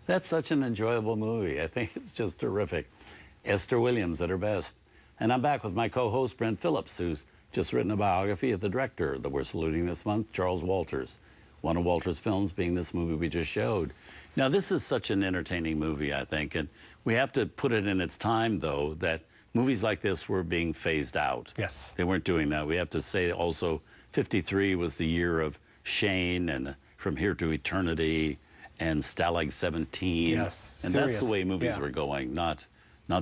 That's such an enjoyable movie. I think it's just terrific. Esther Williams at her best. And I'm back with my co-host, Brent Phillips, who's just written a biography of the director that we're saluting this month, Charles Walters. One of Walters' films being this movie we just showed. Now, this is such an entertaining movie, I think, and we have to put it in its time, though, that movies like this were being phased out. Yes. They weren't doing that. We have to say also, 53 was the year of Shane and From Here to Eternity and Stalag 17. Yes, and serious. that's the way movies were going, not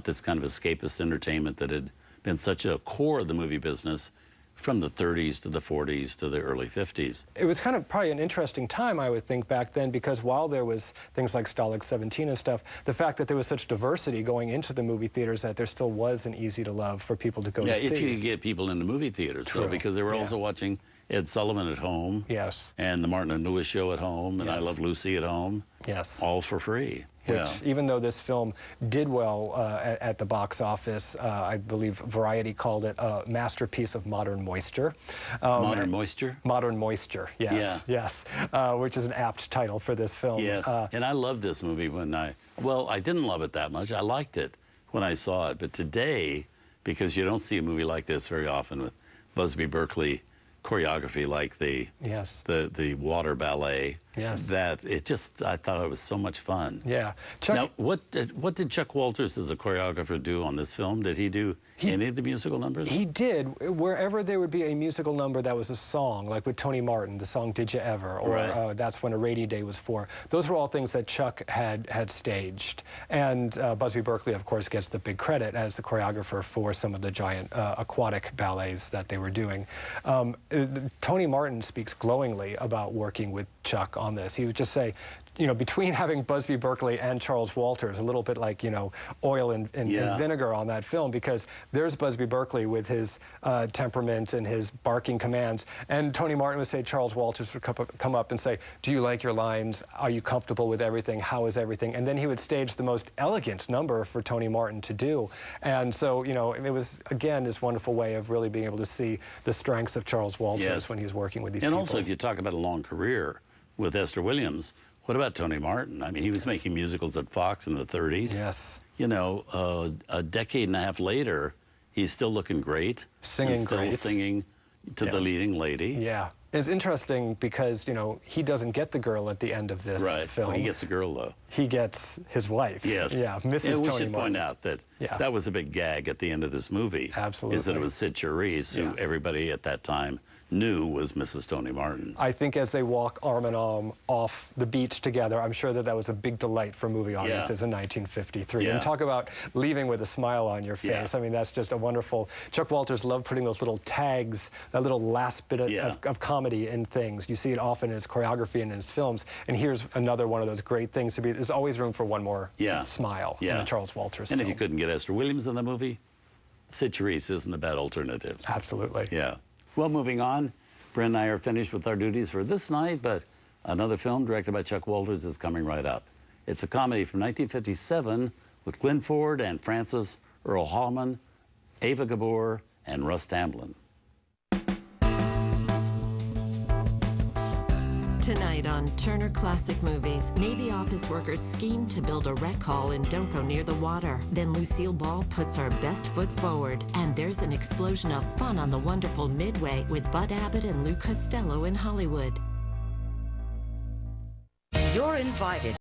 this kind of escapist entertainment that had been such a core of the movie business from the 30s to the 40s to the early 50s. It was kind of probably an interesting time, I would think, back then, because while there was things like Stalag 17 and stuff, the fact that there was such diversity going into the movie theaters that there still was an easy to love for people to go to see. Yeah, if you could get people into movie theaters, though, because they were also watching Ed Sullivan at home. Yes. And the Martin and Lewis show at home, and I Love Lucy at home. Yes. All for free. Which, even though this film did well at the box office, I believe Variety called it a masterpiece of modern moisture. Modern moisture? Modern moisture, yes. Yeah. Yes, which is an apt title for this film. Yes, and I loved this movie when well, I didn't love it that much. I liked it when I saw it. But today, because you don't see a movie like this very often with Busby Berkeley choreography like the water ballet. Yes. That it just, I thought it was so much fun. Yeah. Now, what did Chuck Walters as a choreographer do on this film? Did he do any of the musical numbers? He did. Wherever there would be a musical number that was a song, like with Tony Martin, the song Did You Ever, or That's When a Rainy Day Was For. Those were all things that Chuck had staged. And Busby Berkeley, of course, gets the big credit as the choreographer for some of the giant aquatic ballets that they were doing. Tony Martin speaks glowingly about working with Chuck on this. He would just say, you know, between having Busby Berkeley and Charles Walters, a little bit like, you know, oil and vinegar on that film, because there's Busby Berkeley with his temperament and his barking commands, and Tony Martin would say, Charles Walters would come up and say, do you like your lines? Are you comfortable with everything? How is everything? And then he would stage the most elegant number for Tony Martin to do. And so, you know, it was, again, this wonderful way of really being able to see the strengths of Charles Walters when he was working with these people. And also, if you talk about a long career with Esther Williams, what about Tony Martin? I mean, he was making musicals at Fox in the 30s. Yes. You know, a decade and a half later, he's still looking great. Singing still singing to the leading lady. Yeah. It's interesting because, you know, he doesn't get the girl at the end of this film. He gets a girl, though. He gets his wife. Yes. Yeah, Mrs. Tony We Martin. should point out that that was a big gag at the end of this movie. Absolutely. Is that it was Sid Charisse, who everybody at that time knew was Mrs. Tony Martin. I think as they walk arm in arm off the beach together, I'm sure that was a big delight for movie audiences in 1953. And talk about leaving with a smile on your face. I mean, that's just a wonderful... Chuck Walters loved putting those little tags, that little last bit of comedy in things. You see it often in his choreography and in his films. And here's another one of those great things to be. There's always room for one more smile in a Charles Walters film. And if you couldn't get Esther Williams in the movie, Sid Charisse isn't a bad alternative. Absolutely. Yeah. Well, moving on, Brent and I are finished with our duties for this night, but another film directed by Chuck Walters is coming right up. It's a comedy from 1957 with Glenn Ford and Francis Earl Hallman, Ava Gabor, and Russ Tamblyn. Tonight on Turner Classic Movies, Navy office workers scheme to build a rec hall and don't go near the water. Then Lucille Ball puts her best foot forward. And there's an explosion of fun on the wonderful Midway with Bud Abbott and Lou Costello in Hollywood. You're invited